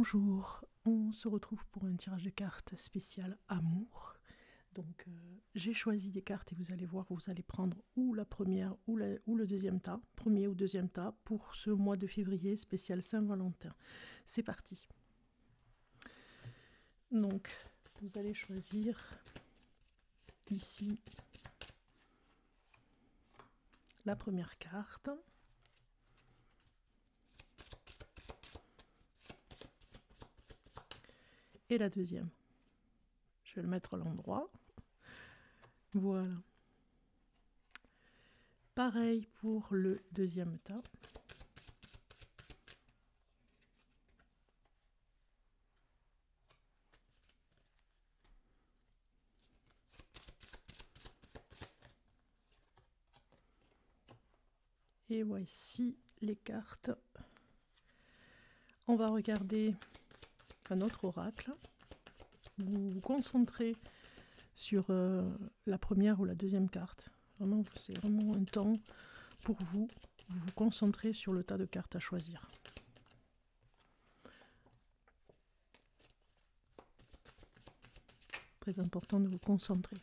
Bonjour, on se retrouve pour un tirage de cartes spécial amour. Donc j'ai choisi des cartes et vous allez voir, vous allez prendre ou la première ou le deuxième tas, premier ou deuxième tas pour ce mois de février spécial Saint-Valentin. C'est parti. Donc vous allez choisir ici la première carte. Et la deuxième. Je vais le mettre à l'endroit. Voilà. Pareil pour le deuxième tas. Et voici les cartes. On va regarder un autre oracle. Vous vous concentrez sur la première ou la deuxième carte. Vraiment, c'est vraiment un temps pour vous. Vous vous concentrez sur le tas de cartes à choisir. Très important de vous concentrer.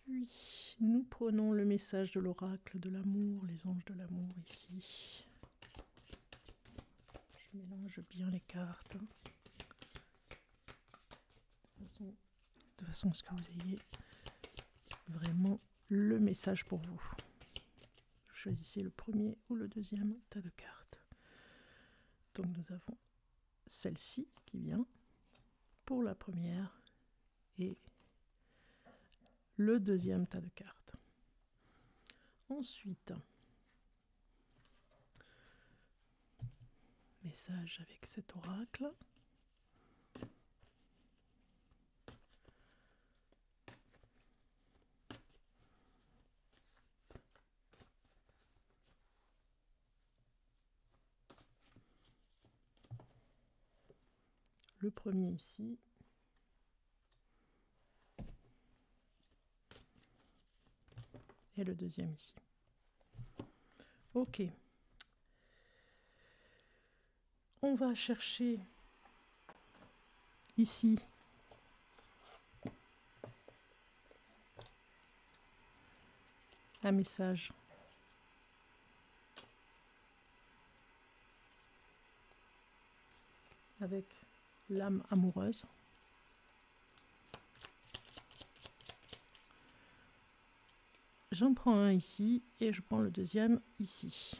Puis, nous prenons le message de l'oracle de l'amour, les anges de l'amour ici. Je mélange bien les cartes. De façon à ce que vous ayez vraiment le message pour vous. Choisissez le premier ou le deuxième tas de cartes. Donc nous avons celle-ci qui vient pour la première et le deuxième tas de cartes. Ensuite, message avec cet oracle. Le premier ici. Et le deuxième ici. Ok. On va chercher ici un message avec l'âme amoureuse. J'en prends un ici et je prends le deuxième ici.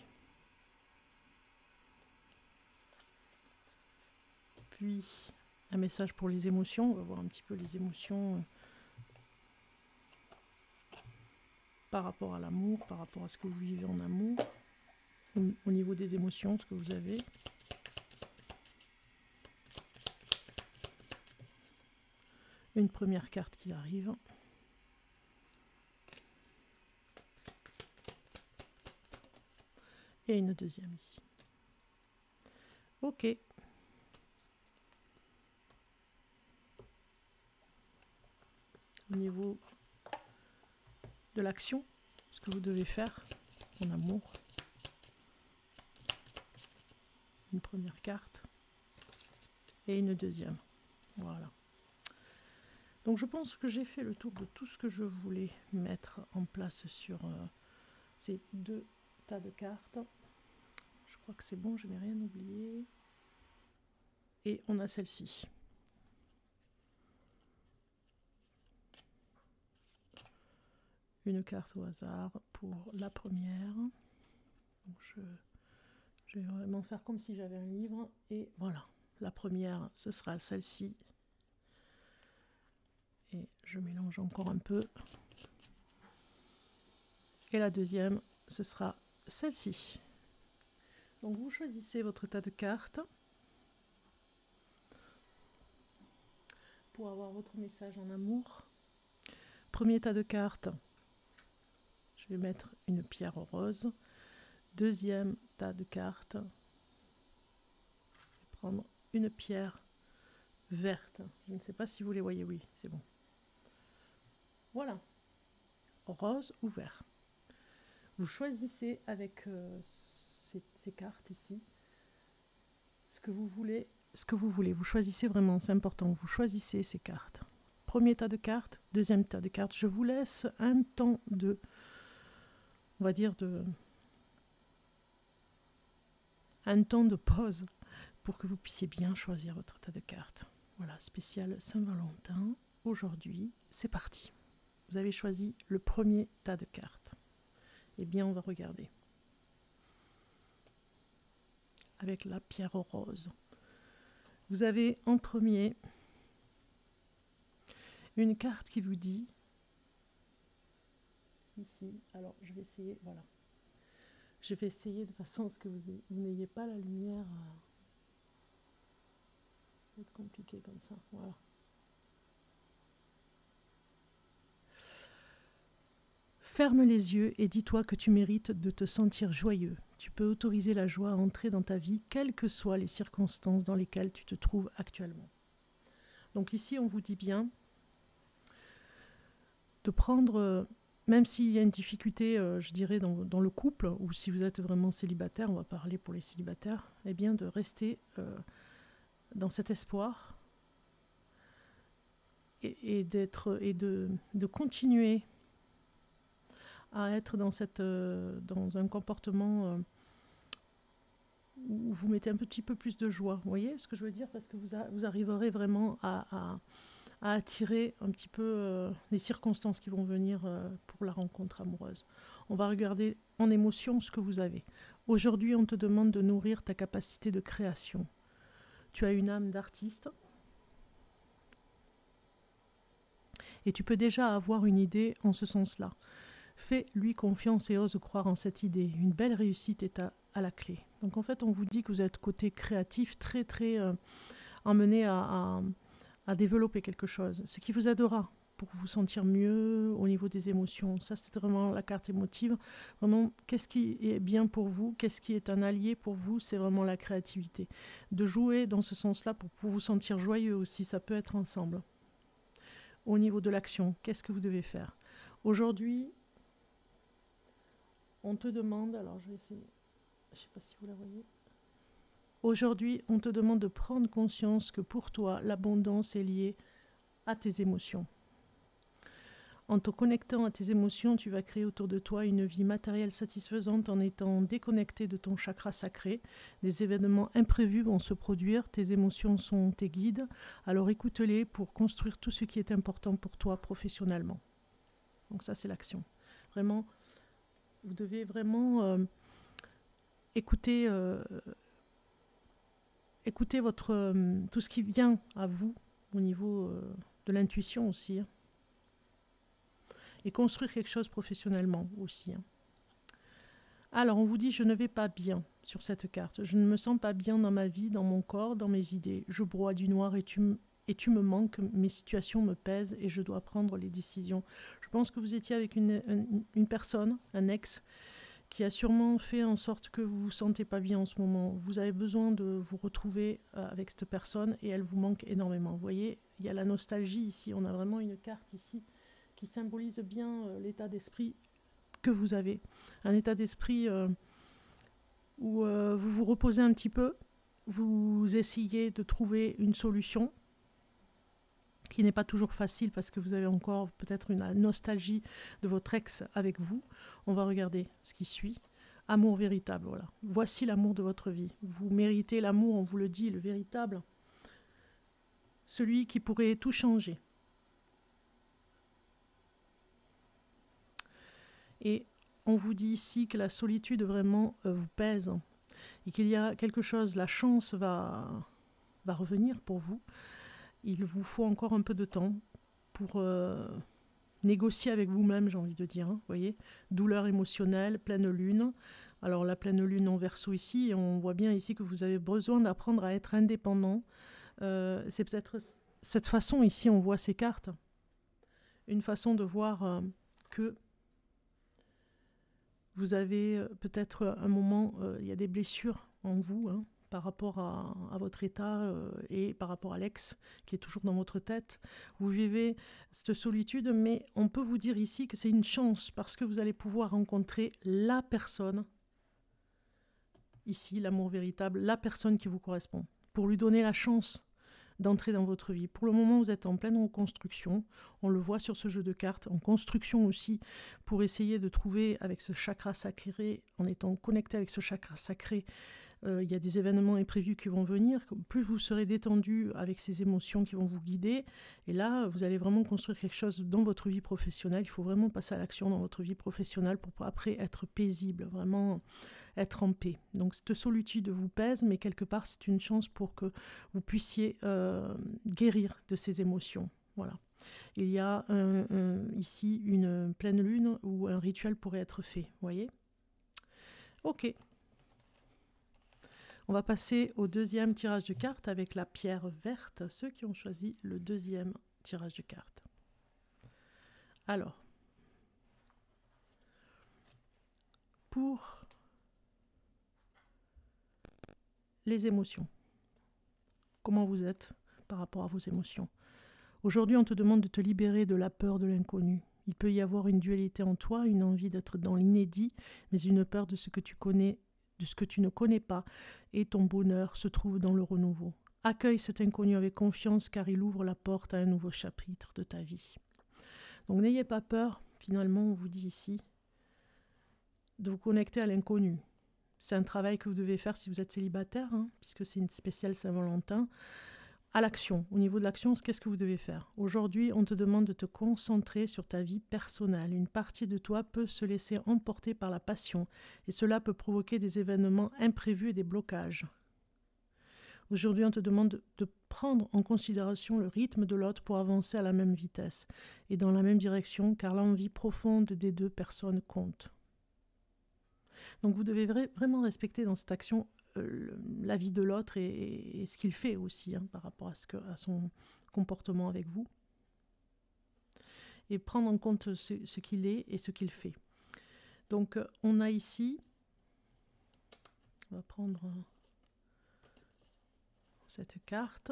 Puis un message pour les émotions. On va voir un petit peu les émotions par rapport à l'amour, par rapport à ce que vous vivez en amour, au niveau des émotions, ce que vous avez. Une première carte qui arrive. Et une deuxième ici. Ok. Au niveau de l'action, ce que vous devez faire en amour. Une première carte et une deuxième. Voilà. Donc je pense que j'ai fait le tour de tout ce que je voulais mettre en place sur ces deux tas de cartes. Je crois que c'est bon, je n'ai rien oublié. Et on a celle-ci. Une carte au hasard pour la première. Donc je vais vraiment faire comme si j'avais un livre. Et voilà, la première, ce sera celle-ci. Et je mélange encore un peu. Et la deuxième, ce sera celle-ci. Donc vous choisissez votre tas de cartes pour avoir votre message en amour. Premier tas de cartes, je vais mettre une pierre rose. Deuxième tas de cartes, prendre une pierre verte. Je ne sais pas si vous les voyez, oui, c'est bon. Voilà, rose ou vert. Vous choisissez avec ces cartes ici ce que vous voulez. Vous choisissez vraiment, c'est important, vous choisissez ces cartes. Premier tas de cartes, deuxième tas de cartes. Je vous laisse un temps de, on va dire, un temps de pause pour que vous puissiez bien choisir votre tas de cartes. Voilà, spécial Saint-Valentin. Aujourd'hui, c'est parti. Vous avez choisi le premier tas de cartes. Eh bien, on va regarder. Avec la pierre rose. Vous avez en premier une carte qui vous dit, ici, alors je vais essayer, voilà. Je vais essayer de façon à ce que vous n'ayez pas la lumière. Ça va être compliqué comme ça, voilà. Ferme les yeux et dis-toi que tu mérites de te sentir joyeux. Tu peux autoriser la joie à entrer dans ta vie, quelles que soient les circonstances dans lesquelles tu te trouves actuellement. Donc ici, on vous dit bien de prendre, même s'il y a une difficulté, je dirais, dans le couple, ou si vous êtes vraiment célibataire, on va parler pour les célibataires, eh bien de rester dans cet espoir et de continuer à être dans un comportement où vous mettez un petit peu plus de joie. Vous voyez ce que je veux dire? Parce que vous arriverez vraiment à attirer un petit peu les circonstances qui vont venir pour la rencontre amoureuse. On va regarder en émotion ce que vous avez. Aujourd'hui, on te demande de nourrir ta capacité de création. Tu as une âme d'artiste et tu peux déjà avoir une idée en ce sens-là. Fais-lui confiance et ose croire en cette idée. Une belle réussite est à la clé. Donc en fait, on vous dit que vous êtes côté créatif, très très emmené à développer quelque chose, ce qui vous aidera pour vous sentir mieux au niveau des émotions. Ça, c'est vraiment la carte émotive. Vraiment, qu'est-ce qui est bien pour vous? Qu'est-ce qui est un allié pour vous? C'est vraiment la créativité. De jouer dans ce sens-là pour vous sentir joyeux aussi, ça peut être ensemble. Au niveau de l'action, qu'est-ce que vous devez faire? Aujourd'hui, on te demande, alors je vais essayer, je ne sais pas si vous la voyez. Aujourd'hui, on te demande de prendre conscience que pour toi, l'abondance est liée à tes émotions. En te connectant à tes émotions, tu vas créer autour de toi une vie matérielle satisfaisante en étant déconnecté de ton chakra sacré. Des événements imprévus vont se produire, tes émotions sont tes guides, alors écoute-les pour construire tout ce qui est important pour toi professionnellement. Donc ça, c'est l'action. Vraiment, vous devez vraiment écouter tout ce qui vient à vous au niveau de l'intuition aussi. Hein. Et construire quelque chose professionnellement aussi. Hein. Alors, on vous dit, je ne vais pas bien sur cette carte. Je ne me sens pas bien dans ma vie, dans mon corps, dans mes idées. Je broie du noir et tu me manques, mes situations me pèsent et je dois prendre les décisions. Je pense que vous étiez avec une personne, un ex, qui a sûrement fait en sorte que vous ne vous sentez pas bien en ce moment. Vous avez besoin de vous retrouver avec cette personne et elle vous manque énormément. Vous voyez, il y a la nostalgie ici. On a vraiment une carte ici qui symbolise bien l'état d'esprit que vous avez. Un état d'esprit où vous vous reposez un petit peu, vous essayez de trouver une solution qui n'est pas toujours facile parce que vous avez encore peut-être une nostalgie de votre ex avec vous. On va regarder ce qui suit. Amour véritable, voilà. Voici l'amour de votre vie. Vous méritez l'amour, on vous le dit, le véritable. Celui qui pourrait tout changer. Et on vous dit ici que la solitude vraiment vous pèse et qu'il y a quelque chose, la chance va revenir pour vous. Il vous faut encore un peu de temps pour négocier avec vous-même, j'ai envie de dire. Hein, voyez, douleur émotionnelle, pleine lune. Alors la pleine lune en Verseau ici, on voit bien ici que vous avez besoin d'apprendre à être indépendant. C'est peut-être cette façon ici, on voit ces cartes. Une façon de voir que vous avez peut-être un moment, il y a des blessures en vous, hein, par rapport à votre état et par rapport à l'ex qui est toujours dans votre tête. Vous vivez cette solitude, mais on peut vous dire ici que c'est une chance parce que vous allez pouvoir rencontrer la personne, ici l'amour véritable, la personne qui vous correspond, pour lui donner la chance d'entrer dans votre vie. Pour le moment, vous êtes en pleine reconstruction. On le voit sur ce jeu de cartes. En construction aussi, pour essayer de trouver avec ce chakra sacré, en étant connecté avec ce chakra sacré, il y a des événements imprévus qui vont venir. Plus vous serez détendu avec ces émotions qui vont vous guider, et là, vous allez vraiment construire quelque chose dans votre vie professionnelle. Il faut vraiment passer à l'action dans votre vie professionnelle pour après être paisible, vraiment être en paix. Donc cette solitude vous pèse, mais quelque part c'est une chance pour que vous puissiez guérir de ces émotions. Voilà. Il y a ici une pleine lune où un rituel pourrait être fait, voyez. Ok. On va passer au deuxième tirage de cartes avec la pierre verte, ceux qui ont choisi le deuxième tirage de cartes. Alors, pour les émotions, comment vous êtes par rapport à vos émotions? Aujourd'hui, on te demande de te libérer de la peur de l'inconnu. Il peut y avoir une dualité en toi, une envie d'être dans l'inédit, mais une peur de ce que tu connais, de ce que tu ne connais pas, et ton bonheur se trouve dans le renouveau. Accueille cet inconnu avec confiance car il ouvre la porte à un nouveau chapitre de ta vie. Donc n'ayez pas peur, finalement on vous dit ici, de vous connecter à l'inconnu. C'est un travail que vous devez faire si vous êtes célibataire, puisque c'est une spéciale Saint-Valentin. À l'action, au niveau de l'action, qu'est-ce que vous devez faire? Aujourd'hui, on te demande de te concentrer sur ta vie personnelle. Une partie de toi peut se laisser emporter par la passion et cela peut provoquer des événements imprévus et des blocages. Aujourd'hui, on te demande de prendre en considération le rythme de l'autre pour avancer à la même vitesse et dans la même direction, car l'envie profonde des deux personnes compte. Donc vous devez vraiment respecter dans cette action la vie de l'autre et ce qu'il fait aussi par rapport à son comportement avec vous. Et prendre en compte ce qu'il est et ce qu'il fait. Donc on a ici, on va prendre cette carte.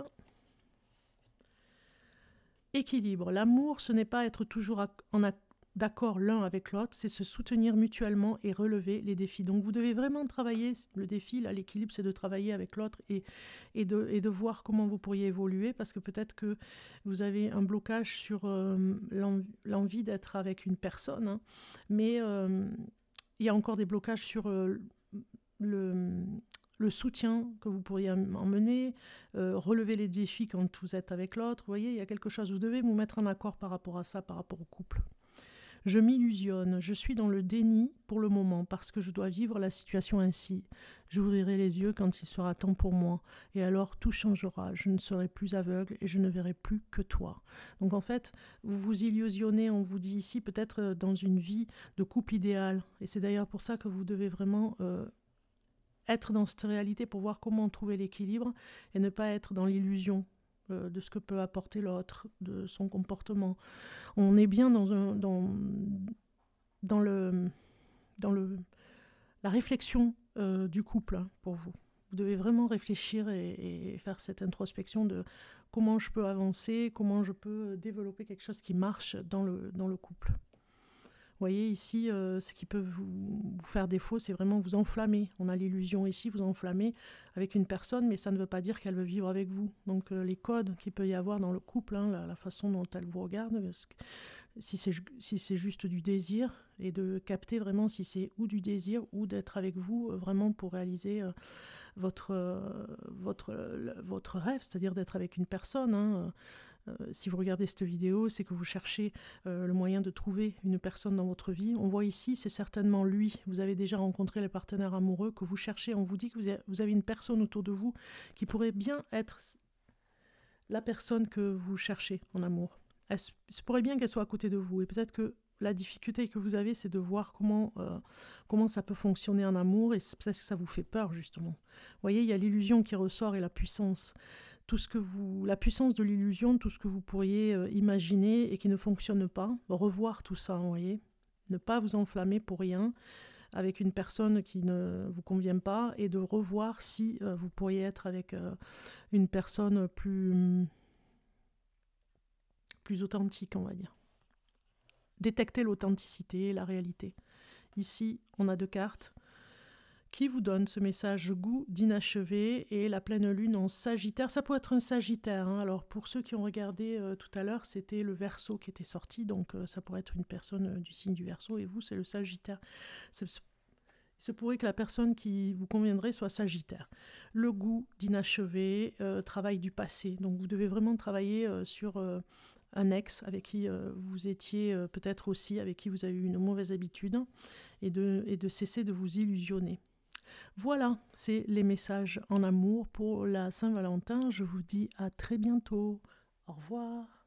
Équilibre. L'amour, ce n'est pas être toujours d'accord l'un avec l'autre, c'est se soutenir mutuellement et relever les défis. Donc vous devez vraiment travailler le défi, là l'équilibre c'est de travailler avec l'autre et de voir comment vous pourriez évoluer, parce que peut-être que vous avez un blocage sur l'envie d'être avec une personne, mais il y a encore des blocages sur le soutien que vous pourriez emmener, relever les défis quand vous êtes avec l'autre. Vous voyez, il y a quelque chose, vous devez vous mettre en accord par rapport à ça, par rapport au couple. Je m'illusionne, je suis dans le déni pour le moment parce que je dois vivre la situation ainsi. J'ouvrirai les yeux quand il sera temps pour moi et alors tout changera. Je ne serai plus aveugle et je ne verrai plus que toi. Donc en fait, vous vous illusionnez, on vous dit ici, peut-être dans une vie de couple idéal. Et c'est d'ailleurs pour ça que vous devez vraiment être dans cette réalité pour voir comment trouver l'équilibre et ne pas être dans l'illusion de ce que peut apporter l'autre, de son comportement. On est bien dans la réflexion du couple pour vous. Vous devez vraiment réfléchir et faire cette introspection de comment je peux avancer, comment je peux développer quelque chose qui marche dans le couple. Vous voyez ici, ce qui peut vous faire défaut, c'est vraiment vous enflammer. On a l'illusion ici, vous enflammer avec une personne, mais ça ne veut pas dire qu'elle veut vivre avec vous. Donc les codes qu'il peut y avoir dans le couple, la façon dont elle vous regarde, si c'est juste du désir, et de capter vraiment si c'est ou du désir ou d'être avec vous vraiment pour réaliser votre rêve, c'est-à-dire d'être avec une personne. Si vous regardez cette vidéo, c'est que vous cherchez le moyen de trouver une personne dans votre vie. On voit ici, c'est certainement lui. Vous avez déjà rencontré le partenaire amoureux que vous cherchez. On vous dit que vous avez une personne autour de vous qui pourrait bien être la personne que vous cherchez en amour. Ça pourrait bien qu'elle soit à côté de vous. Et peut-être que la difficulté que vous avez, c'est de voir comment ça peut fonctionner en amour. Et peut-être que ça vous fait peur, justement. Vous voyez, il y a l'illusion qui ressort et la puissance. La puissance de l'illusion, tout ce que vous pourriez imaginer et qui ne fonctionne pas, revoir tout ça, vous voyez, ne pas vous enflammer pour rien, avec une personne qui ne vous convient pas et de revoir si vous pourriez être avec une personne plus authentique, on va dire. Détecter l'authenticité, la réalité. Ici, on a 2 cartes qui vous donnent ce message goût d'inachevé et la pleine lune en Sagittaire. Ça peut être un Sagittaire. Hein. Alors, pour ceux qui ont regardé tout à l'heure, c'était le Verseau qui était sorti. Donc, ça pourrait être une personne du signe du Verseau et vous, c'est le Sagittaire. Il se pourrait que la personne qui vous conviendrait soit Sagittaire. Le goût d'inachevé, travail du passé. Donc, vous devez vraiment travailler sur un ex avec qui vous étiez peut-être aussi, avec qui vous avez eu une mauvaise habitude et de cesser de vous illusionner. Voilà, c'est les messages en amour pour la Saint-Valentin. Je vous dis à très bientôt. Au revoir.